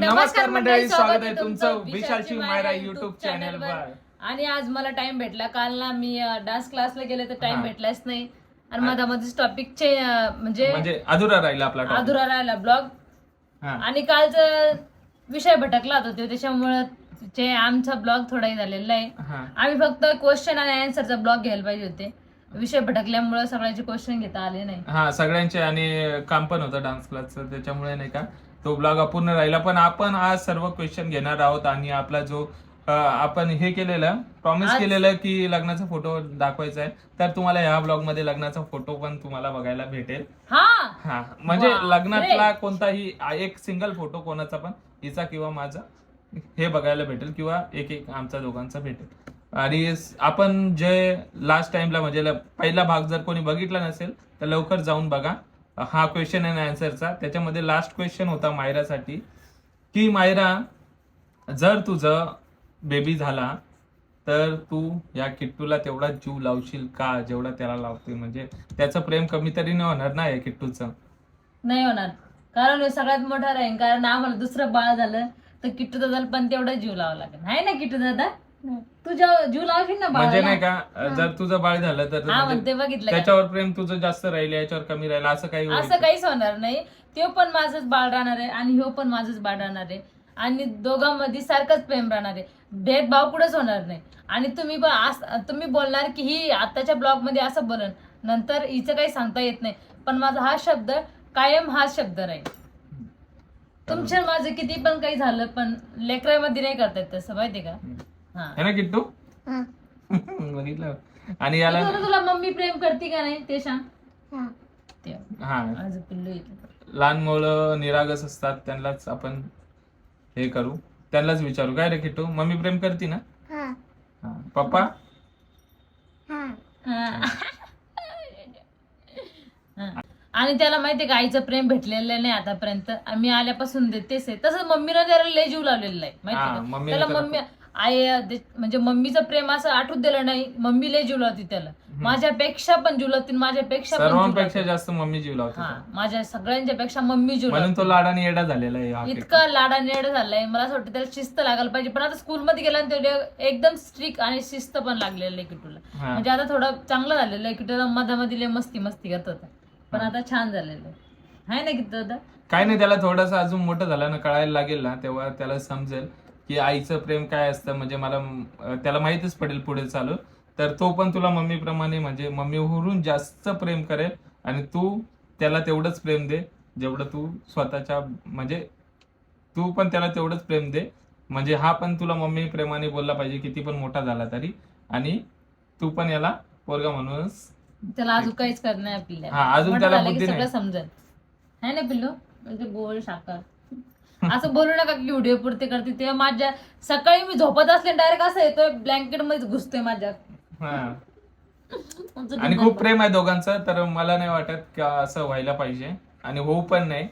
नमस्कार मंडळी, स्वागत आहे तुमचं विशालची मायरा युट्यूब चॅनलवर. आणि आज मला टाइम भेटला. काल ना मी डान्स क्लासला गेले तर टाइम भेटलाच नाही. आणि मधामध्येच टॉपिकचे म्हणजे अधुरा राहिला आपला topic. अधुरा राहिला ब्लॉग. आणि कालचा विषय भटकला होता त्याच्यामुळे आमचा ब्लॉग थोडाही झालेला आहे. आम्ही फक्त क्वेश्चन आणि आन्सरचा ब्लॉग घ्यायला पाहिजे होते. विषय भटकल्यामुळे सगळ्यांचे क्वेश्चन घेता आले नाही. सगळ्यांचे आणि काम पण होतं डान्स क्लासचं, त्याच्यामुळे नाही का तो ब्लॉग अपूर्ण राहिला. पण आपण आज सर्व क्वेश्चन घेणार आहोत आणि आपला जो आपण हे केलेलं प्रॉमिस केलेलं की लग्नाचा फोटो दाखवायचा आहे, तर तुम्हाला ह्या ब्लॉग मध्ये लग्नाचा फोटो पण तुम्हाला बघायला भेटेल. म्हणजे लग्नातला कोणताही एक सिंगल फोटो कोणाचा पण, हिचा किंवा माझा, हे बघायला भेटेल किंवा एक आमचा दोघांचा भेटेल. आणि आपण जे लास्ट टाइमला म्हणजे पहिला भाग जर कोणी बघितला नसेल तर लवकर जाऊन बघा. हा क्वेश्चन अँड आन्सरचा. त्याच्यामध्ये लास्ट क्वेश्चन होता मायरासाठी की मायरा, जर तुझं बेबी झाला तर तू या किट्टूला तेवढा जीव लावशील का जेवढा त्याला लावते? म्हणजे त्याचं प्रेम कमी तरी नाही होणार ना या किट्टूचं? नाही होणार, कारण सगळ्यात मोठा राहील. कारण आम्हाला दुसरं बाळ झालं तर किट्टू दादाला पण तेवढा जीव लावा लागेल, आहे ना किट्टू दादा? तुझ्या जीव लावशील ना म्हणजे नाही का, जर तुझं बाळ झालं तर म्हणते बघितलं त्याच्यावर प्रेम तुझं जास्त राहील, याच्यावर कमी राहील, असं काहीच होणार नाही. तो पण माझंच बाळ राहणार आहे आणि ह्यो पण माझंच बाळ राहणार आहे. आणि दोघांमध्ये सारखंच प्रेम राहणार आहे, भेदभाव कुठेच होणार नाही. आणि तुम्ही बोलणार की ही आताच्या ब्लॉग मध्ये असं बोलन, नंतर हिचं काही सांगता येत नाही. पण माझा हा शब्द कायम हाच शब्द राहील. तुमच्या माझं किती पण काही झालं पण लेकरामध्ये नाही करता येत तसं, माहितीये का? है ना किट्टू? बघितलं. आणि याला तुला मम्मी प्रेम करते का नाही ते सांग. लहान मुलं निरागस असतात, त्यांनाच आपण हे करू, त्यांनाच विचारू. काय रे किट्टू, मम्मी प्रेम करते ना? पप्पा? आणि त्याला माहितीये का, आईचं प्रेम भेटलेलं नाही आतापर्यंत. मी आल्यापासून देतेच आहे. तसंच मम्मीला त्याला लय जीव लावलेला आहे, माहितीये का? त्याला मम्मी आई म्हणजे मम्मीचं प्रेम असं आठवत दिलं नाही. मम्मी लय जीव लावती त्याला, माझ्यापेक्षा पण जीव लावती, माझ्यापेक्षा सर्वांपेक्षा जास्त मम्मी जीव लावते. माझ्या सगळ्यांच्या पेक्षा मम्मी जीव म्हणून तो लाडाने येडा झालेला आहे. इतका लाडाने येडा झालाय. मला असं वाटतं त्याला शिस्त लागायला पाहिजे. पण आता स्कूलमध्ये गेल्यानंतर एकदम स्ट्रिक्ट आणि शिस्त पण लागलेलं आहे किटूला. म्हणजे आता थोडं चांगलं झालेलं आहे. किटूला मधामध्ये मस्ती करत होता, पण आता छान झालेलं आहे ना किती दादा? काय नाही, त्याला थोडंसं अजून मोठं झालं ना, कळायला लागेल ना, तेव्हा त्याला समजेल की आईचं प्रेम काय असतं. म्हणजे त्याला माहितच पडेल पुढे चालू. तर तो पण तुला मम्मी प्रमाणे म्हणजे मम्मीवरून जास्त प्रेम करेल. आणि तू त्याला तेवढंच प्रेम दे जेवढं तू स्वतःच्या, म्हणजे तू पण त्याला तेवढंच प्रेम दे. म्हणजे हा पण तुला मम्मी प्रेमाने बोलला पाहिजे किती पण मोठा झाला तरी. आणि तू पण याला पोरगा म्हणूनच, त्याला अजून काहीच करणार आपल्याला. अजून त्याला बुद्धी सगळं समजेल, है ना पिल्लू? म्हणजे गोल साखर असं बोलू नका की व्हिडिओ पुरते करते. ते माझ्या सकाळी मी झोपत असले डायरेक्ट असं येतोय, ब्लँकेट मध्ये घुसतोय माझ्या. आणि खूप प्रेम आहे दोघांचं. तर मला नाही वाटत की असं व्हायला पाहिजे, आणि होऊ पण नाही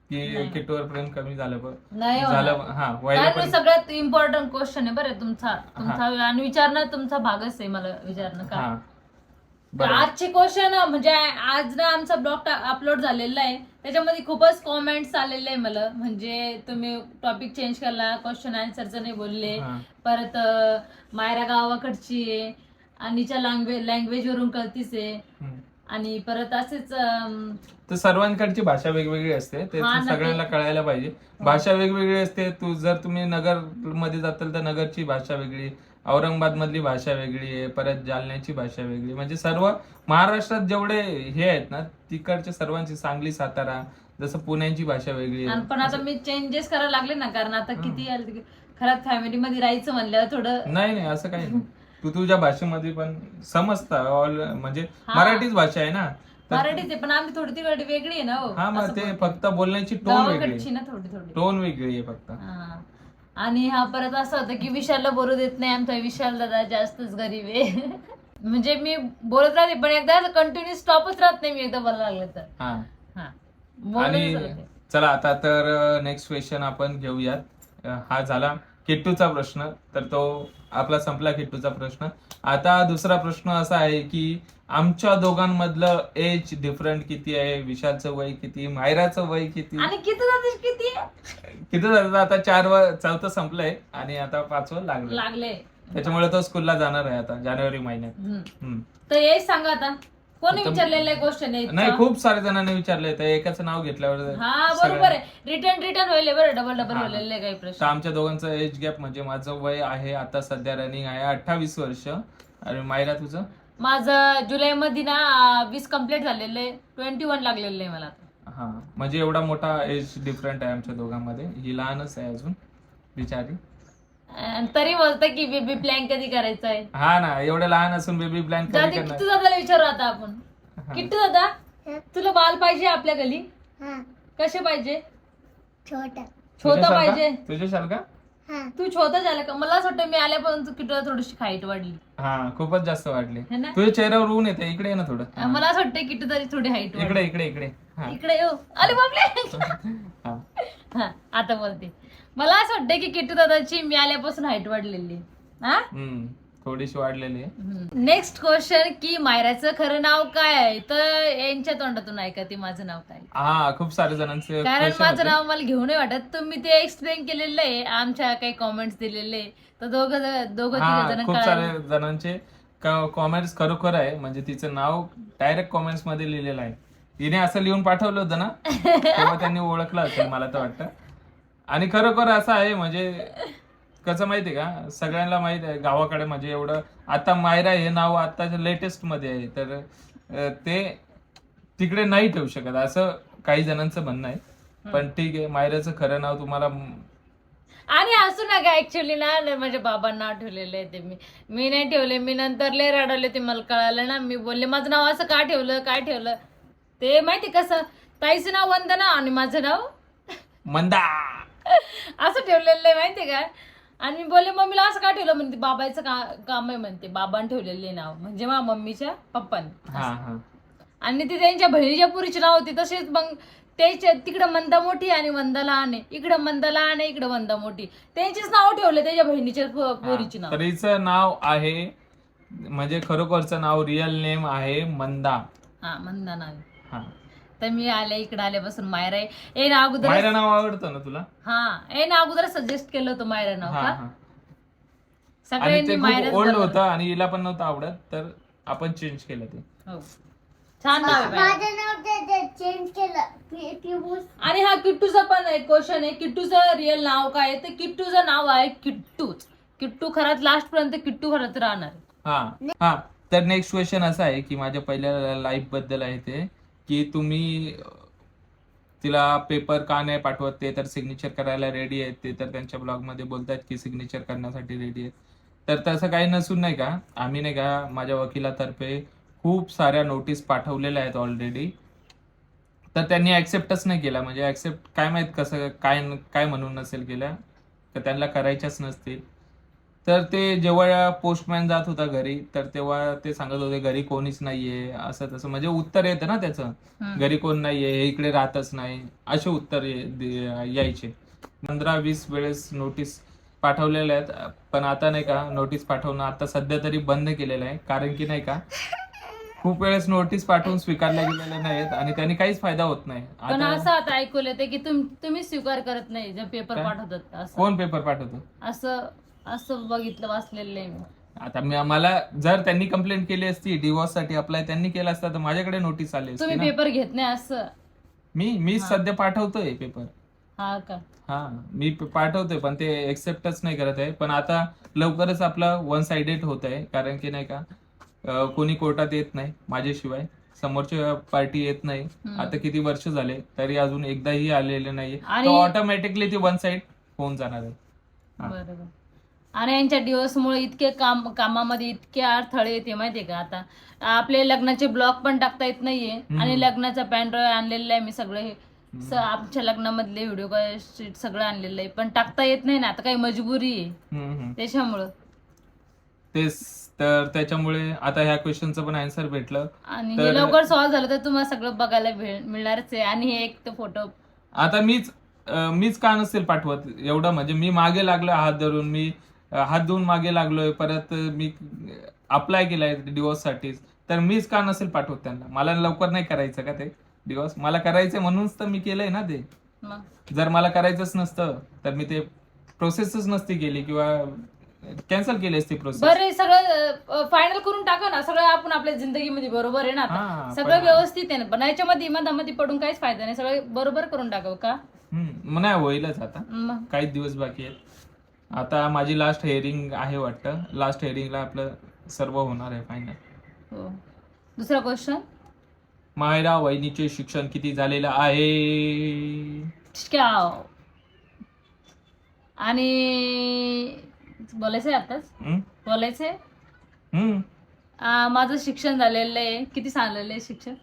की किट्टूवर प्रेम कमी झालं झालं. सगळ्यात इम्पॉर्टंट क्वेश्चन आहे बरं तुमचा. आणि विचारणं तुमचा भागच आहे मला विचारणं का. आजचे क्वेश्चन म्हणजे आज ना आमचा ब्लॉग अपलोड झालेला आहे, त्याच्यामध्ये खूपच कॉमेंट्स आलेले आहे मला. म्हणजे तुम्ही टॉपिक चेंज केला, क्वेश्चन आन्सरचं नाही बोलले. परत मायरा गावाकडची आहे आणि लँग्वेज वरून कळतीच आहे. आणि परत असेच तर सर्वांकडची भाषा वेगवेगळी असते, ते सगळ्यांना कळायला पाहिजे. भाषा वेगवेगळी असते. जर तुम्ही नगर मध्ये जाताल तर नगरची भाषा वेगळी, औरंगाबाद मधली भाषा वेगळी आहे, परत जालन्याची भाषा वेगळी. म्हणजे सर्व महाराष्ट्रात जेवढे हे आहेत ना, तिकडच्या सर्वांची, सांगली, सातारा, जसं पुण्याची भाषा वेगळी आहे. पण आता मी चेंजेस करायला लागले ना, कारण आता किती खरंच फॅमिली मध्ये राहायचं म्हणल्यावर थोडं. नाही असं काही नाही. तू तुझ्या भाषेमध्ये पण समजता, म्हणजे मराठीच भाषा आहे ना, मराठीच आहे, पण आम्ही थोडी ती वेगळी आहे ना. मग ते फक्त बोलण्याची टोन वेगळी ना, थोडी टोन वेगळी आहे फक्त. आणि हा परत असं होतं की विशालला बोलू देत नाही आमचा विशाल दादा, जास्तच गरीब आहे. म्हणजे मी बोलत राहते पण एकदा कंटिन्यू स्टॉपच राहत नाही मी एकदा बोलायला लागले तर. आणि चला आता तर नेक्स्ट क्वेश्चन आपण घेऊयात. हा झाला किट्टूचा प्रश्न, तर तो आपला संपला किट्टूचा प्रश्न. आता दुसरा प्रश्न असा आहे की आमच्या दोघांमधलं एज डिफरंट किती आहे, विशालचं वय किती, मायराचं वय किती, आणि किती किती जातं आता 4th संपलंय आणि आता 5th लागले. त्याच्यामुळे तो स्कूलला जाणार आहे आता जानेवारी महिन्यात. तर हे सांगा आता कोणी विचारलेलं आहे क्वेश्चन? नाही, खूप सारे जणांनी विचारले, तर एकाचं नाव घेतल्यावर हा बरोबर आहे. रिटर्न होईल बरं, डबल होईल काही प्रश्न. तर आमच्या दोघांचं एज गॅप म्हणजे माझं वय आहे आता सध्या रनिंग आहे 28 वर्ष. आणि मायरा तुझं? माझं जुलै मध्ये ना 20 कम्प्लीट झालेलं आहे, 21 लागलेलं आहे मला. हा, म्हणजे एवढा मोठा एज डिफरंट आहे आमच्या दोघांमध्ये. ही लहानच आहे अजून बिचारी, तरी बोलतं की बेबी प्लॅन कधी करायचा आहे. हा ना, एवढं लहान असून बेबी प्लॅन कधी करणार? किट्टू दादाला विचारू आता आपण. किट्टू दादा, तुला बाल पाहिजे आपल्या गली? कसे पाहिजे? छोटा पाहिजे. तुझ्यासारखा? तू छोटा झाला का? मला असं वाटतं मी आल्यापासून तू किट्टूला थोडीशी हाईट वाढली. हा, खूपच जास्त वाढली. है ना? तुझ्या चेहऱ्यावर ऊन येते, इकडे ये ना थोडं. मला असं वाटतं किट्टू तरी थोडी हाईट इकडे इकडे इकडे. हा. इकडे येऊ. अरे बापले. हा. हा, आता बोलते. मला असं वाटतं की किट्टू दादाची मी आल्यापासून हाईट वाढलेली. हा, थोडीशी वाढलेली आहे. नेक्स्ट क्वेश्चन की मायराचं खरं नाव काय आहे? तर यांच्या तोंडातून ऐका ते माझं नाव काय. हा, खूप सारे जणांचे कारण माझं नाव मला घेऊ नाही वाटत. तुम्ही ते एक्सप्लेन केलेलं आहे, आमच्या काही कॉमेंट्स दिलेले, तर दोघं तिघ खूप जण सारे जणांचे कॉमेंट्स खरोखर आहे. म्हणजे तिचं नाव डायरेक्ट कॉमेंट्स मध्ये लिहिलेलं आहे. तिने असं लिहून पाठवलं होतं ना, तेव्हा त्यांनी ओळखलं असेल मला तर वाटतं. आणि खरोखर असं आहे, म्हणजे कसं माहितीये का, सगळ्यांना माहित आहे गावाकडे म्हणजे एवढं आता मायरा हे नाव आताच्या लेटेस्ट मध्ये आहे, तर ते तिकडे नाही ठेवू शकत असं काही जणांचं म्हणणं आहे. पण ठीक आहे, मायराचं खरं नाव तुम्हाला. आणि असू नका, ऍक्च्युली ना माझ्या बाबांना ठेवलेलं आहे ते. मी नाही ठेवले. मी नंतर लय रडवले, ते मला कळालं ना. मी बोलले माझं नाव असं का ठेवलं, काय ठेवलं ते माहिती कसं. ताईचं नाव वंदना आणि माझं नाव मंदा असं ठेवलेलं आहे माहितीये का. आणि मी बोलले मम्मीला असं का ठेवलं? म्हणते बाबाचं काम आहे म्हणते, बाबांनी ठेवलेले नाव म्हणजे माझ्या मम्मीच्या पप्पांनी. आणि ती त्यांच्या बहिणीच्या पुरीची नाव होती तसेच. मग त्याच्या तिकडं मंदा मोठी आणि वंदा लहान आहे, इकडं मंदा लहान आहे, इकडं वंदा मोठी. त्यांचीच नाव ठेवले त्याच्या बहिणीच्या पोरीची नाव. तर हिचं नाव आहे, म्हणजे खरोखरचं नाव रिअल नेम आहे मंदा. हा, मंदा नाव. हा, तर मी आले इकडे आल्यापासून मायरा आहे ना अगोदर. मायरा नाव आवडतं ना तुला? हा, ना अगोदर सजेस्ट केलं होतं मायरा नाव का. सगळ्यांनी मायरा ओल्ड होतं आणि हिला पण नव्हतं आवडत, तर आपण चेंज केलं ते. हो, छान नाव आहे. चेंज केलं. आणि हा किट्टूचा पण एक क्वेश्चन आहे, किट्टूचं रिअल नाव काय आहे? तर किट्टूचं नाव आहे किट्टूच. किट्टू खरंच लास्ट पर्यंत किट्टू खरंच राहणार. हा, तर नेक्स्ट क्वेश्चन असा आहे की माझ्या पहिल्या लाईफ बद्दल आहे ते, की तुम्ही तिला पेपर का नाही पाठवत? ते तर सिग्नेचर करायला रेडी आहेत, ते तर त्यांच्या ब्लॉग मध्ये बोलतात की सिग्नेचर करण्यासाठी रेडी आहेत. तर तसं काही नसून नाही का, आम्ही नाही का माझ्या वकिलातर्फे खूप साऱ्या नोटीस पाठवलेल्या आहेत ऑलरेडी, तर त्यांनी ऍक्सेप्टच नाही केला. म्हणजे ऍक्सेप्ट काय माहित कसं काय म्हणून नसेल केल्या, तर त्यांना करायच्याच नसतील. तर ते जेव्हा पोस्टमॅन जात होता घरी, तर तेव्हा ते सांगत होते घरी कोणीच नाहीये, असं तसं. म्हणजे उत्तर येतं ना त्याचं, घरी कोण नाहीये, हे इकडे राहतच नाही, असे उत्तर यायचे. 15-20 वेळेस नोटीस पाठवलेल्या आहेत. पण आता नाही का नोटीस पाठवणं आता सध्या तरी बंद केलेलं आहे, कारण की नाही का खूप वेळेस नोटीस पाठवून स्वीकारल्या गेलेल्या नाहीत आणि त्यांनी काहीच फायदा होत नाही. पण असं आता ऐकून येते की तुम्ही स्वीकार करत नाही जर पेपर पाठवतात असं. कोण पेपर पाठवतो? असं बघितलं, वाचलेलं आहे. आता मला जर त्यांनी कंप्लेंट केली असती, डिवोर्स साठी अप्लाय त्यांनी केला असता, तर माझ्याकडे नोटीस आली असती. तुम्ही पेपर घेत नाही असं? मी सध्या पाठवतोय पेपर. हा का? हा, मी पाठवतोय, पण ते एक्सेप्टच नाही करत आहे. पण आता लवकरच आपलं 1 साइडेड होत आहे, कारण की नाही का कोणी कोर्टात येत नाही माझ्याशिवाय, समोरची पार्टी येत नाही. आता किती वर्ष झाले तरी अजून एकदाही आलेले नाही, तर ऑटोमॅटिकली ती 1 साइड होऊन जाणार आहे. बरोबर. आणि यांच्या डिवोर्समुळे इतके कामामध्ये इतके अडथळे येते माहितीये का. आता आपले लग्नाचे ब्लॉग पण टाकता येत नाहीये, आणि लग्नाचा पॅन ड्राईव्ह आणलेला आहे मी, सगळे आमच्या लग्नामधले व्हिडिओ सगळं आणलेलं आहे, पण टाकता येत नाही ना. आता काही मजबुरी आहे त्याच्यामुळं. तेच तर त्याच्यामुळे आता ह्या क्वेश्चनचं पण आन्सर भेटलं, आणि हे लवकर सॉल्व्ह झालं तर तुम्हाला सगळं बघायला मिळणारच आहे. आणि हे एक फोटो आता मीच का नसेल पाठवत एवढं, म्हणजे मी मागे लागलो हात धरून, मी हात धुवून मागे लागलोय, परत मी अप्लाय केलाय डिवोर्स साठी, तर मीच का नसेल पाठवत त्यांना? मला लवकर नाही करायचं का ते दिवस? मला करायचं म्हणूनच तर मी केलंय ना ते. मग जर मला करायचंच नसतं तर मी ते प्रोसेसच नसती केली किंवा कॅन्सल केली असती प्रोसेस. बरं हे सगळं फायनल करून टाका ना, सगळं आपण आपल्या जिंदगीमध्ये बरोबर आहे ना आता. हा, सगळं पण- व्यवस्थित आहे ना, पण याच्यामध्ये मधामध्ये पडून काहीच फायदा नाही, सगळं बरोबर करून टाकावं का? मग नाही होईलच आता, मग काही दिवस बाकी आहेत. आता माझी लास्ट हेअरिंग आहे वाटतं. लास्ट हेअरिंगला आपलं सर्व होणार आहे फायनल. हो. दुसरा क्वेश्चन. मायरा वहिनीचे शिक्षण किती झालेलं आहे? आणि बोलायचंय आताच हम्म? बोलायचंय. हम्म. माझं शिक्षण झालेलं आहे. किती झालेलं आहे शिक्षण?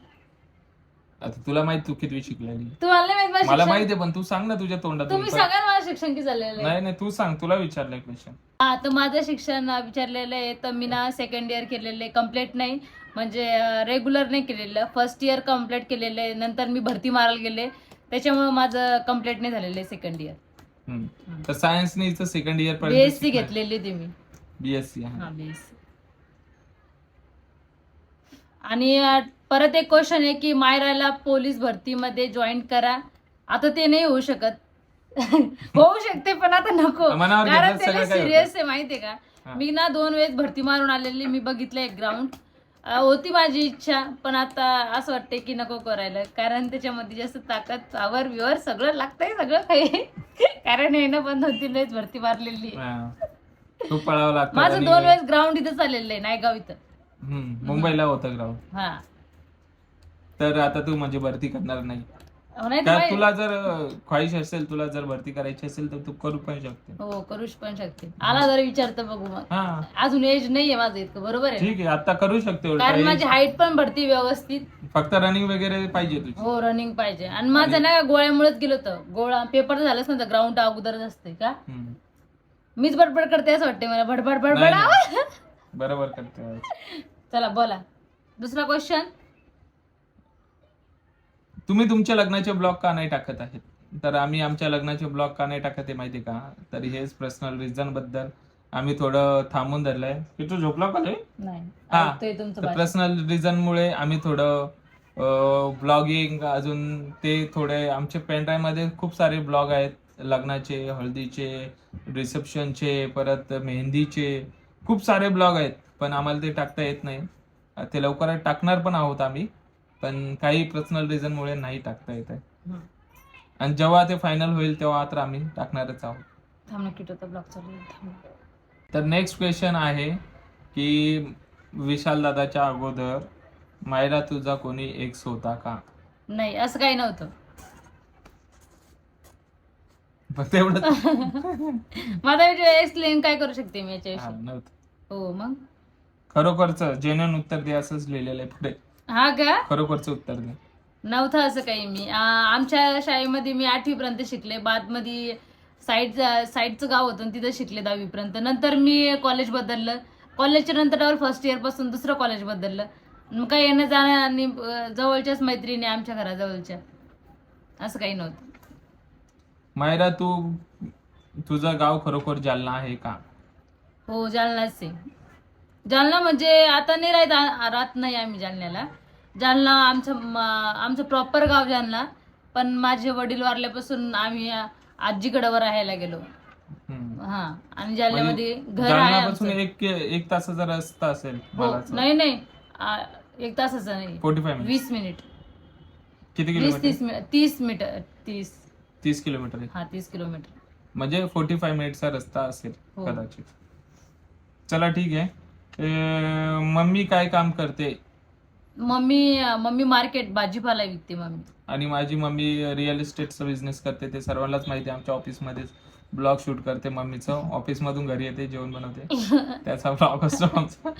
आता तुला माहित तू किती शिकलेली? तुम्हाला नाही माहित माझं मला शिक्षण? माहिती आहे, पण तू सांग ना तुझ्या तोंडातून. तुम्ही सांगा ना माझं शिक्षण किती झालेलं आहे. नाही नाही, तू सांग, तुला विचारलंय क्वेश्चन. हा, तर माझं शिक्षण विचारलेलं आहे तर मी ना सेकंड इयर केलेलं आहे, कम्प्लीट नाही म्हणजे रेग्युलर नाही केलेलं. फर्स्ट इयर कम्प्लीट केलेलं आहे, नंतर मी भरती मारायला गेले, त्याच्यामुळे माझं कम्प्लीट नाही झालेलं आहे सेकंड इयर. तर सायन्सने इथं सेकंड इयर बीएससी घेतलेली होती मी. बीएससी. हा, बीएससी. आणि परत एक क्वेश्चन आहे की मायराला पोलीस भरतीमध्ये जॉईन करा. आता ते नाही होऊ शकत. होऊ शकते पण आता नको, मनावर कारण घेतलं त्याला सगळं काही सिरियस आहे माहितीये का. हा. मी ना 2 वेळेस भरती मारून आलेली, मी बघितलं एक ग्राउंड. होती माझी इच्छा, पण आता असं वाटतंय की नको करायला, कारण त्याच्यामध्ये जास्त ताकद, पावर विवर सगळं लागतंय, सगळं काही. कारण येणं पण 2-3 वेळेस भरती मारलेली. खूप पळावं लागतं. माझं 2 वेळेस ग्राउंड इथं चाललेलं आहे, नायगाव इथं. मुंबईला होतं ग्राउंड. हा, तर आता तू म्हणजे भरती करणार नाही नाही तर का? माहिती- तुला जर ख्वाहिश असेल, तुला जर भरती करायची असेल तर तू करू पण शकते. हो, करूच पण शकते. आला जर विचारतं बघू मग. हा अजून एज नाहीये माझं इतकं, बरोबर आहे. ठीक आहे, आता करू शकते उलट. कारण माझी हाईट पण भरती व्यवस्थित. फक्त रनिंग वगैरे पाहिजे तुझी. हो, रनिंग पाहिजे. आणि माझं ना गोळ्यामुळेच गेलो होतं. गोळा पेपर झालाच नव्हता, ग्राउंड अगोदरच असते का. मीच बडबड करते असं वाटते मला, बडबड बडबड. नाही, बरोबर करते. चला बोला दुसरा क्वेश्चन. तुम्ही तुमच्या लग्नाचे ब्लॉग का नाही टाकत आहेत? तर आम्ही आमच्या लग्नाचे ब्लॉग का नाही टाकत आहे माहिती का? तर हेच पर्सनल रिझन बद्दल आम्ही थोडं थांबून धरलंय. की तू झोपला का रे? नाही, हा, ऐकतोय तुमचं भाषण. पर्सनल रिझन मुळे आम्ही थोडं ब्लॉगिंग, अजून ते थोडे आमचे पेनड्राईव्ह मध्ये खूप सारे ब्लॉग आहेत, लग्नाचे, हळदीचे, रिसेप्शनचे, परत मेहंदीचे, खूप सारे ब्लॉग आहेत, पण आम्हाला ते टाकता येत नाही. ते लवकरात टाकणार पण आहोत आम्ही, पण काही पर्सनल रिझन मुळे नाही टाकता येत आहे. आणि जेव्हा ते फायनल होईल तेव्हा तर आम्ही टाकणारच आहोत. थांब ना, किटोचा ब्लॉग चालू आहे, थांब. तर नेक्स्ट क्वेश्चन आहे की विशाल दादाच्या अगोदर मायरा तुझा कोणी एक्स होता का? नाही, असं काही नव्हतं. पण तेवढं माझा एक्सप्लेन काय करू शकते मी याच्याविषयी? नव्हतं. हो, मग खरोखरचं जेन्युइन उत्तर दे असंच लिहिलेलं आहे पुढे. हा का? खरोखरचं उत्तर दे. नव्हतं असं काही. मी आमच्या शाळेमध्ये मी 8वी पर्यंत शिकले. बादमध्ये साईडचं गाव होतं तिथं शिकले 10वी पर्यंत. नंतर मी कॉलेज बदललं. कॉलेजच्या नंतर डबल फर्स्ट इयर पासून दुसरं कॉलेज बदललं. मग काही येणं जाणं आणि जवळच्याच मैत्रिणी आमच्या घराजवळच्या, असं काही नव्हतं. मायरा तुझं गाव खरोखर जालना आहे का? हो, जालनाच आहे. जालना म्हणजे आता नाही राहत नाही आम्ही जालन्याला. जालना आमचं प्रॉपर गाव जालना, पण माझे वडील वारल्यापासून आम्ही आजीकडे राहायला गेलो. हा, आणि जालन्यामध्ये घर आहे जालन्यापासून आमचं. एक तासाचा रस्ता असेल. हो, नाही 1 तासाचा नाही, 45 मिनिट. 20 मिनिट. किती 30 किलोमीटर? 30 मीटर. 30 किलोमीटर आहे. हा, 30 किलोमीटर. म्हणजे 45 मिनिटचा रस्ता असेल हो. कदाचित. चला ठीक आहे. मम्मी काय काम करते? मम्मी मार्केट भाजीपाला विकते मम्मी. आणि माझी मम्मी रिअल इस्टेटचा बिझनेस करते. ते सर्वांनाच माहिती आहे. आमच्या ऑफिसमध्येच ब्लॉग शूट करते मम्मीचं. ऑफिस मधून घरी येते, जेवण बनवते, त्याचा ब्लॉग असतो आमचा.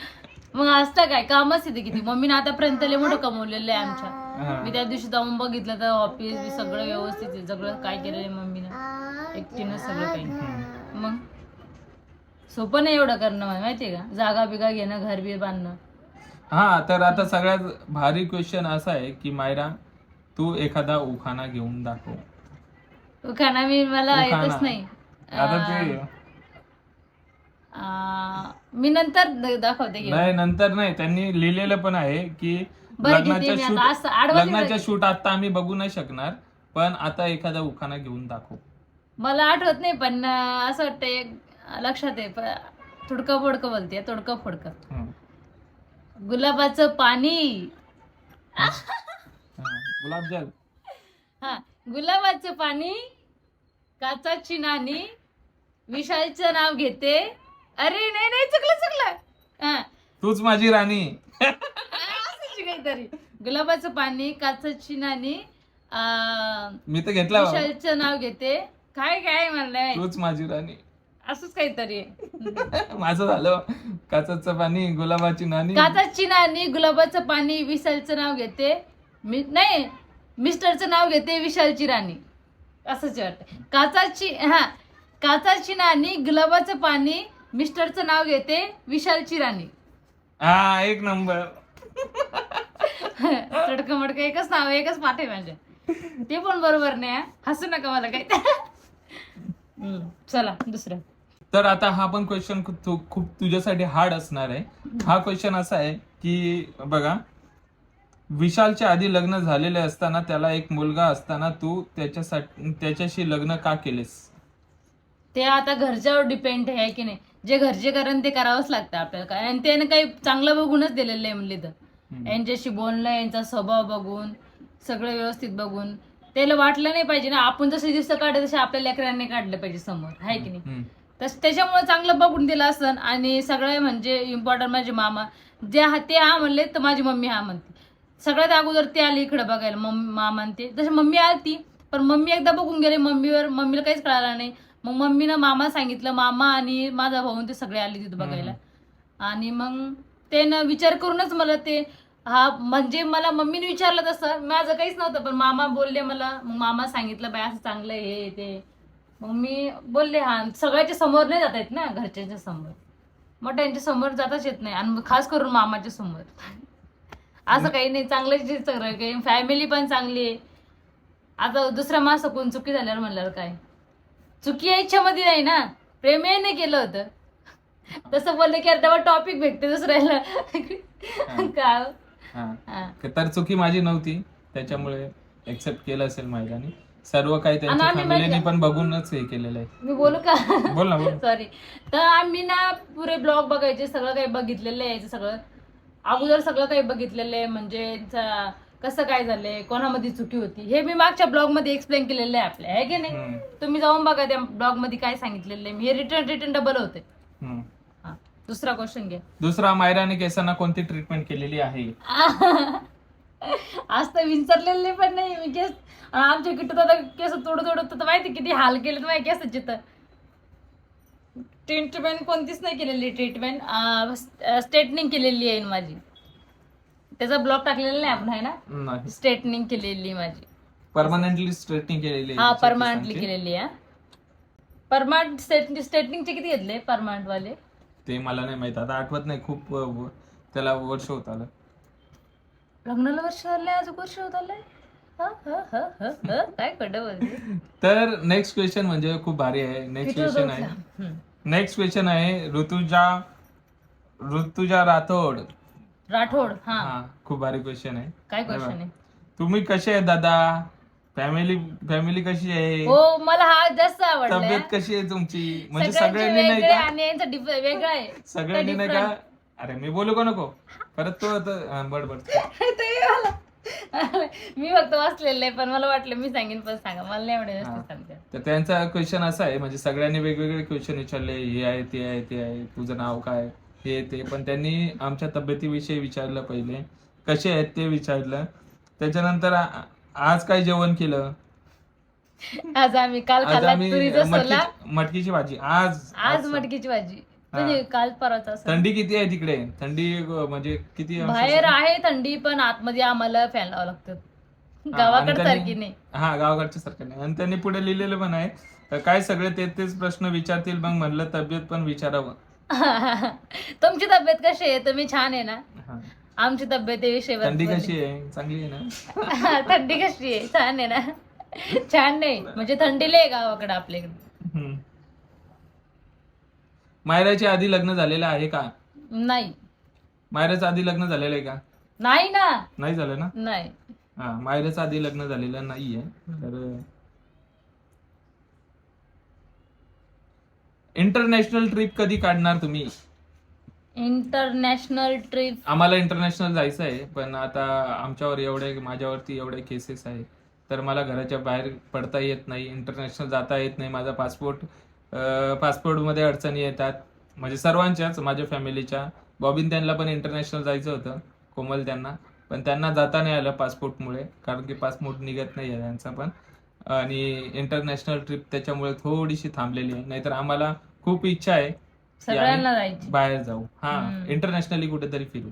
मग असतं काय, कामच येते किती. मम्मीने आतापर्यंत लय मोठं कमवलेलं आहे आमच्या. मी त्या दिवशी जाऊन बघितलं तर ऑफिस सगळं व्यवस्थित आहे. सगळं काय केलेलं आहे मम्मीनं, एकटीनं सगळं काही. मग सोपं नाही एवढं करणं, माहितीये का. जागा बिगा घेणं, घर बीर बांधणं. हा, तर आता सगळ्यात भारी क्वेश्चन असा आहे की मायरा, तू एखादा उखाणा घेऊन दाखव. उखाणा मला उखाणा. येतच नाही. आता ते मी नंतर दाखवते की. नाही नंतर नाही, त्यांनी लिहिलेलं पण आहे की बरं घेते मी आता, असं आडवं लग्नाच्या लिहिलं. शूट आता आम्ही बघू नाही शकणार, पण आता एखादा उखाणा घेऊन दाखव. मला आठवत नाही पण असं वाटतंय लक्षात आहे. तुडकं फोडकं बोलते, तुडकं फोडकं. हं. गुलाबाचं पाणी. हं. गुलाबजल. हा, गुलाबाचं पाणी, काचाची नाणी, विशालचं नाव घेते. अरे नाही नाही, चुकलं. हा, तूच माझी राणी. असंच काहीतरी. गुलाबाचं पाणी, काचाची नाणी, मी तर घेतला बाबा. विशालचं नाव घेते. काय काय म्हणलंय, तूच माझी राणी. असंच काहीतरी आहे. माझं झालं. काचाचं पाणी, गुलाबाची नाणी. काचाची नाणी, गुलाबाचं पाणी, विशालचं नाव घेते. नाही, मिस्टरचं नाव घेते, विशालची राणी. असंच वाटतं. काचाची नाणी, गुलाबाचं पाणी, मिस्टरचं नाव घेते, विशालची राणी. हा, एक नंबर. तडकं मडकं एकच नाव, एकच पाठ आहे माझ्या. ते पण बरोबर नाही. हसू नका मला काही. चला दुसरं. तर आता हा पण क्वेश्चन खूप तुझ्यासाठी हार्ड असणार आहे. हा क्वेश्चन असा आहे की बघा, विशालच्या आधी लग्न झालेले असताना, त्याला एक मुलगा असताना तू त्याच्याशी लग्न का केलेस? ते आता घरच्यावर डिपेंड आहे की नाही. जे घरचे करण ते करावंच लागतं आपल्याला. काय आणि त्याने काही चांगलं बघूनच दिलेलं आहे म्हणले तर. यांच्याशी बोलणं, यांचा स्वभाव बघून, सगळं व्यवस्थित बघून. त्याला वाटलं नाही पाहिजे ना, आपण जसे दिवस काढले तसे आपल्या लेकरांनी काढलं पाहिजे समोर, आहे की नाही. त्याच्यामुळे चांगलं बघून दिलं असं. आणि सगळे म्हणजे इम्पॉर्टंट माझे मामा ते हा म्हणले तर माझी मम्मी हा म्हणते. सगळ्यात अगोदर ते आली इकडे बघायला, मामा ते. तशी मम्मी आलती, पण मम्मी एकदा बघून गेले. मम्मीला काहीच कळालं नाही. मग मम्मीनं मामा सांगितलं, मामा आणि माझा भाऊ ते सगळे आले तिथं बघायला. आणि मग त्यानं विचार करूनच मला ते म्हणजे मला मम्मीने विचारलं तसं, माझं काहीच नव्हतं, पण मामा बोलले मला. मग मामा सांगितलं बाय असं चांगलं हे ते. मग मी बोलले हा. सगळ्याच्या समोर नाही जाता येत ना, घरच्यांच्या समोर, मोठ्यांच्या समोर जाताच येत नाही, आणि खास करून मामाच्या समोर. असं काही नाही, चांगलं सगळं काही. फॅमिली पण चांगली आहे. आता दुसऱ्या माणसं कोण चुकी झाल्यावर म्हणल्यावर काय, चुकी या इच्छामध्ये नाही ना, प्रेमही नाही केलं होतं. तसं बोललं की तेव्हा टॉपिक भेटते दुसऱ्याला. तर चुकी माझी नव्हती, त्याच्यामुळे एक्सेप्ट केलं असेल महिलांनी. सर्व काही त्यांच्या फॅमिलीने पण बघूनच हे केलेलं आहे. मी बोलू का? बोल ना. सॉरी. तर आम्ही ना पुरे ब्लॉग बघायचे, सगळं काही बघितलेलं आहे. सगळं अगोदर सगळं काही बघितलेलं आहे. म्हणजे कसं काय झालंय, कोणामध्ये चुकी होती, हे मी मागच्या ब्लॉग मध्ये एक्सप्लेन केलेलं आहे आपल्या, आहे की नाही. तुम्ही जाऊन बघा त्या ब्लॉग मध्ये काय सांगितलेलं आहे. मी रिटर्न डबल होते. दुसरा क्वेश्चन घ्या. दुसरा, मायराने केसांना कोणती ट्रीटमेंट केलेली आहे? आज तर विसरलेले पण नाही मी केस. आमच्या किट्टू दादा केस तोडत माहिती किती हाल केले माझ्या केसाचे. तर ट्रीटमेंट कोणतीच नाही केलेली. ट्रीटमेंट स्ट्रेटनिंग केलेली आहे माझी. त्याचा ब्लॉग टाकलेला नाही आपण, आहे ना. स्ट्रेटनिंग केलेली माझी, परमनंटली स्ट्रेटनिंग केलेली. हा, परमनंटली केलेली आहे. परमनंट स्ट्रेटनिंगचे किती घेतले परमनंट वाले ते मला नाही माहित, आता आठवत नाही. खूप त्याला वर्ष होत आलं. लग्नाला वर्ष झालंय, अजून वर्ष होत आलंय. काय बोलते. तर नेक्स्ट क्वेश्चन म्हणजे खूप भारी आहे. नेक्स्ट क्वेश्चन आहे ऋतुजा राठोड. हा, खूप भारी क्वेश्चन आहे. काय क्वेश्चन आहे? तुम्ही कसे आहे दादा? फॅमिली कशी आहे? हो, मला हा जास्त आवडला. तब्येत कशी आहे तुमची? म्हणजे सगळ्यांचे सगळ्यांनी नाही वेगळे का, आणि यांचं वेगळं आहे. सगळ्यांनी नाही का. अरे मी बोलू का नको परत? तो बडबड. मी फक्त वाचलेलं आहे, पण मला वाटलं मी सांगेन, पण सांगा, मला नाही आवडेल सांगते. तर त्यांचा क्वेश्चन असा आहे, म्हणजे सगळ्यांनी वेगवेगळे क्वेश्चन विचारले, हे आहे ते आहे ते आहे, तुझं नाव काय, हे ते. पण त्यांनी आमच्या तब्येतीविषयी विचारलं, पहिले कसे आहेत ते विचारलं. त्याच्यानंतर आज काय जेवण केलं? आज आम्ही मटकीची भाजी. आज मटकीची भाजी. म्हणजे काल परवाचा. थंडी किती आहे तिकडे? थंडी म्हणजे किती? बाहेर आहे थंडी, पण आतमध्ये आम्हाला फॅन लावावं लागतं. गावाकडे सारखी नाही. हा, गावाकडच्या सारखं नाही. आणि त्यांनी पुढे लिहिलेलं पण आहे, काय सगळे तेच प्रश्न विचारतील, मग म्हणलं तब्येत पण विचारावं. तुमची तब्येत कशी आहे? तुम्ही छान आहे ना? आमची तब्येत विषय. थंडी कशी आहे? चांगली आहे ना? थंडी कशी आहे? छान आहे ना? छान नाही म्हणजे थंडीला आहे गावाकडे आपल्याकडे. मायराच्या आधी लग्न झालेलं आहे का? नाही. मायराचं आधी लग्न झालेलं आहे का? नाही ना. नाही झालं ना? नाही. हा, मायराचं आधी लग्न झालेलं नाहीये. तर इंटरनॅशनल ट्रिप कधी काढणार तुम्ही? इंटरनॅशनल ट्रिप आम्हाला इंटरनॅशनल जायचं आहे, पण आता आमच्यावर माझ्यावरती एवढे केसेस आहे, तर मला घराच्या बाहेर पडता येत नाही, इंटरनॅशनल जाता येत नाही. माझा पासपोर्टमध्ये अडचणी येतात, म्हणजे सर्वांच्याच, माझ्या फॅमिलीच्या. बॉबीन त्यांना पण इंटरनॅशनल जायचं होतं, कोमल त्यांना, पण त्यांना जाता नाही आलं पासपोर्टमुळे, कारण की पासपोर्ट निघत नाही आहे त्यांचा पण. आणि इंटरनॅशनल ट्रिप त्याच्यामुळे थोडीशी थांबलेली आहे, नाहीतर आम्हाला खूप इच्छा आहे की आम्ही सगळ्यांना जायची. बाहेर जाऊ, इंटरनॅशनली कुठेतरी फिरू.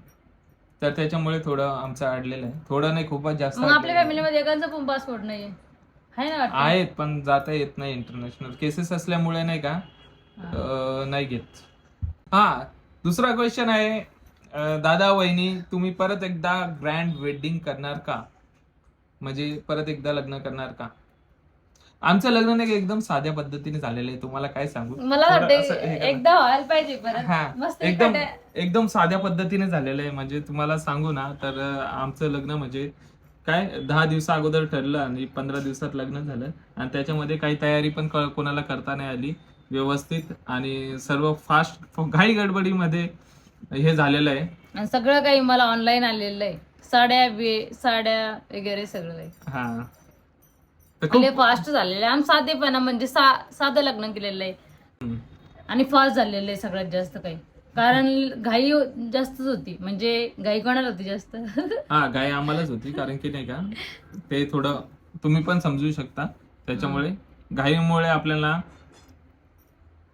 तर त्याच्यामुळे थोडं आमचं अडलेलं आहे, थोडं नाही खूपच जास्त मग आपल्या फॅमिलीमध्ये एकांचा पण पासपोर्ट नाहीये, आहे ना वाटतं? आहेत, पण जाता येत नाही. इंटरनॅशनल केसेस असल्यामुळे नाही का नाही घेत. हा, दुसरा क्वेश्चन आहे, दादा वहिनी, तुम्ही परत एकदा ग्रँड वेडिंग करणार का? म्हणजे परत एकदा लग्न करणार का? आमचं लग्न नाही एकदम साध्या पद्धतीने झालेलं आहे, तुम्हाला काय सांगू. मला थोडं वाटतं असं हे करा. एकदा व्हायला पाहिजे परत. हा, मस्त एकदम साध्या पद्धतीने झालेलं आहे. म्हणजे तुम्हाला सांगू ना, तर आमचं लग्न म्हणजे काय 10 दिवसा अगोदर ठरलं आणि 15 दिवसात लग्न झालं. आणि त्याच्यामध्ये काही तयारी पण कोणाला करता नाही आली व्यवस्थित, आणि सर्व फास्ट घाई गडबडीमध्ये हे झालेलं आहे. आणि सगळं काही मला ऑनलाईन आलेलं आहे, साड्या वगैरे सगळं काही. हा, तर खूप फास्ट झालेलं आहे. आम्ही साधेपणा म्हणजे साधं लग्न केलेलं आहे आणि फास्ट झालेलं आहे सगळ्यात जास्त काही, कारण घाई जास्तच होती. म्हणजे घाई कोणाला होती जास्त? हा, घाई आम्हालाच होती, कारण की नाही का ते थोडं तुम्ही पण समजू शकता, त्याच्यामुळे घाईमुळे आपल्याला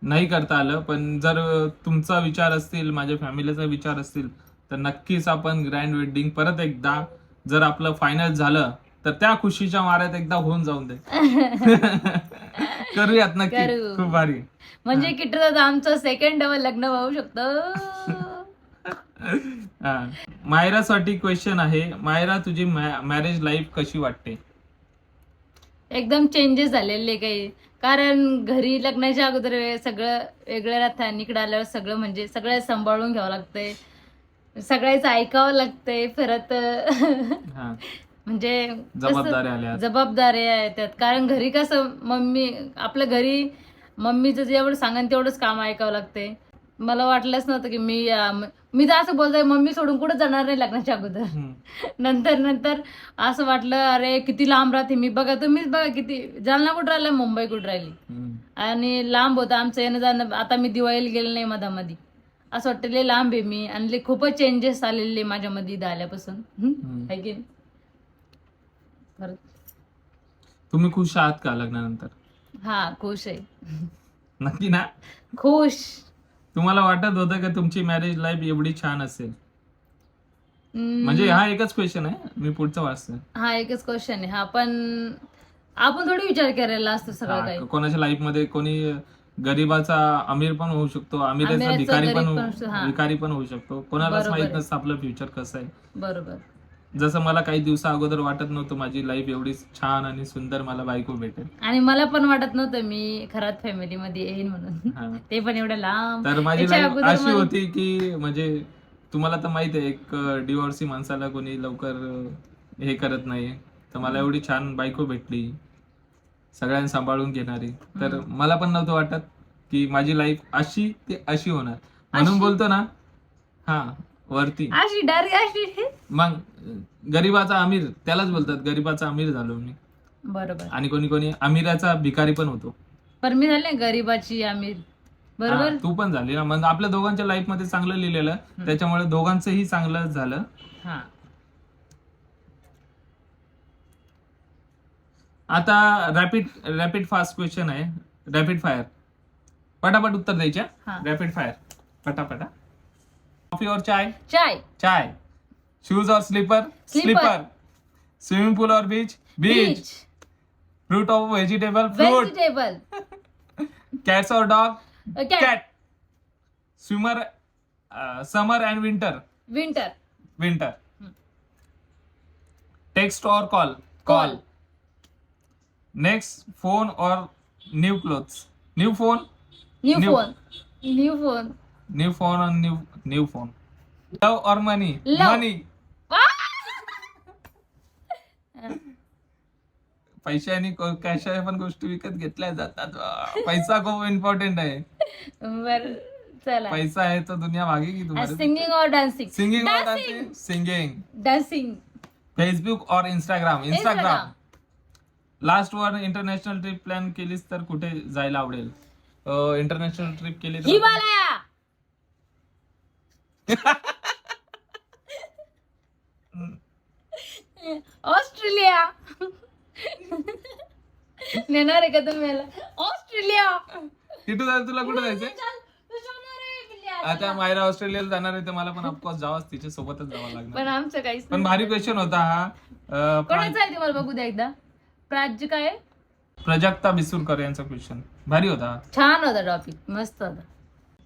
नाही करता आलं. पण जर तुमचा विचार असतील, माझ्या फॅमिलीचा विचार असतील, तर नक्कीच आपण ग्रँड वेडिंग परत एकदा, जर आपलं फायनल झालं तर त्या खुशीच्या माऱ्यात एकदा होऊन जाऊन दे. करूयात नक्की, करू. खूप भारी. म्हणजे किती दादा आमचं सेकंड डबल लग्न होऊ शकतं. मायरासाठी क्वेश्चन आहे, मायरा तुझी मॅरेज लाईफ कशी वाटते? एकदम चेंजेस झालेले काही, कारण घरी लग्नाच्या अगोदर सगळं वेगळं राहतं आणि इकडे आल्यावर सगळं म्हणजे सगळं सांभाळून घ्यावं लागतंय, सगळ्याचं ऐकावं लागतंय. परत म्हणजे जबाबदाऱ्या येतात, कारण घरी कसं आपल्या घरी मम्मीचं जेवढं सांगेन तेवढंच काम ऐकावं लागतंय. मला वाटलंच नव्हतं की मी तर असं बोलतोय, मम्मी सोडून कुठं जाणार नाही लग्नाच्या अगोदर. नंतर असं वाटलं, अरे किती लांब राहते मी. तुम्हीच बघा किती, जालना कुठं राहिला, मुंबई कुठं राहिली, आणि लांब होतं आमचं येणं जाणं. आता मी दिवाळीला गेले नाही मधामध्ये, असं वाटतं लय लांब आहे मी, आणि खूपच चेंजेस आलेले माझ्यामध्ये इथं आल्यापासून. है की नाही? तुम्ही खुश आहात का लग्नानंतर? हा, खुश आहे. नक्की ना? खुश. तुम्हाला वाटत होतं का तुमची मॅरेज लाईफ एवढी छान असेल? म्हणजे हा एकच क्वेश्चन आहे, मी पुढचं वाचतोय. हा एकच क्वेश्चन आहे. हा, पण आपण थोडी विचार करायला असतो सगळं काही. कोणाच्या लाईफ मध्ये कोणी गरीबाचा अमीर पण होऊ शकतो, अमीराचा भिकारी पण होऊ शकतो. कोणालाच माहित नसतं आपलं फ्युचर कसं आहे. बरोबर. जसं मला काही दिवसा अगोदर वाटत नव्हतं माझी लाईफ एवढी छान आणि सुंदर मला बायको भेटेल, आणि मला पण वाटत नव्हतं मी खरात फॅमिलीमध्ये येईन म्हणून. ते पण एवढं लांब. तर माझी लाईफ अशी होती की, म्हणजे तुम्हाला तर माहित आहे, एक डिवोर्सी माणसाला कोणी लवकर हे करत नाही. तर मला एवढी छान बायको भेटली, सगळ्यांना सांभाळून घेणारी. तर मला पण नव्हतं वाटत की माझी लाईफ अशी ते अशी होणार, म्हणून बोलतो ना, हा वरती अशी डायरेक्ट अशी. मग गरीबाचा अमीर त्यालाच बोलतात, गरीबाचा अमीर झालो मी. बरोबर. आणि कोणी अमीराचा भिकारी पण होतो. पण मी झाले गरीबाची अमीर. बरोबर. तू पण झाली ना. मग आपल्या दोघांच्या लाईफ मध्ये चांगलं लिहिलेलं, त्याच्यामुळे दोघांचंही चांगलं झालं. हा. आता रॅपिड फास्ट क्वेश्चन आहे, रॅपिड फायर. पटापट उत्तर द्यायच्या. रॅपिड फायर, पटापटा. कॉफी और चाय? चाय. शूज और स्लीपर? स्लीपर. स्विमिंग पूल और बीच? बीच. फ्रूट और वेजिटेबल? फ्रूट. कैट्स और डॉग? कैट. समर एंड विंटर. टेक्स्ट और कॉल? नेक्स्ट फोन और new clothes? New phone. New phone. New phone आणि न्यू फोन. लव और मनी. Love. मनी. पैशाने कशा पण गोष्टी विकत घेतल्या जातात. पैसा खूप इम्पॉर्टंट आहे. बर चला. पैसा आहे तो दुनिया मागे की तुम्हाला. सिंगिंग और डान्सिंग. सिंगिंग और डान्सिंग. सिंगिंग. डान्सिंग. फेसबुक और इंस्टाग्राम. इंस्टाग्राम. लास्ट वर इंटरनॅशनल ट्रिप प्लॅन केलीस तर कुठे जायला आवडेल? इंटरनॅशनल ट्रिप केली तर हिमालया. ऑस्ट्रेलिया. नेणार आहे का तुम्ही मला? ऑस्ट्रेलिया. तिथून जायचं तुला कुठे जायचंय? आता मायरा ऑस्ट्रेलियाला जाणार आहे तर मला पण ऑफकोर्स जावंच तिच्या सोबतच जावं पण लागणार. आमचं काहीच पण भारी क्वेश्चन होता हा. कोणाचा आहे तुम्हाला बघू द्या एकदा. प्राज्य काय? प्रजक्ता बिसुरकर यांचा क्वेश्चन भारी होता. छान होता टॉपिक, मस्त होता.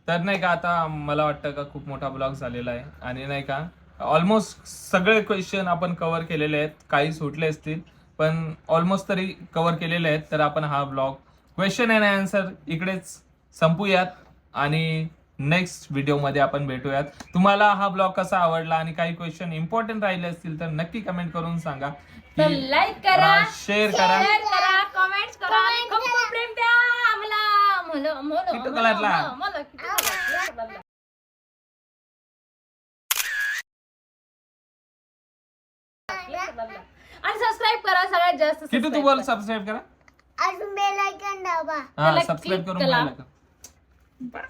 तर नाही का आता मला वाटतं का खूप मोठा ब्लॉग झालेला आहे आणि नाही का ऑलमोस्ट सगळे क्वेश्चन आपण कव्हर केलेले आहेत. काही सुटले असतील पण ऑलमोस्ट तरी कव्हर केलेले आहेत. तर आपण हा ब्लॉग क्वेश्चन अँड आन्सर इकडेच संपूयात आणि नेक्स्ट व्हिडिओमध्ये आपण भेटूयात. तुम्हाला हा ब्लॉग कसा आवडला आणि काही क्वेश्चन इम्पॉर्टंट राहिले असतील तर नक्की कमेंट करून सांगा. तर लाईक करा, शेअर करा, कमेंट्स करा आणि खूप खूप प्रेम द्या आम्हाला. किती कलरला? आणि सबस्क्राईब करा सगळ्यात जास्त. किती तू बोल सबस्क्राईब करा. अजून बेल आयकॉन दाबा. हा सबस्क्राईब करून करा. घ्यायला का?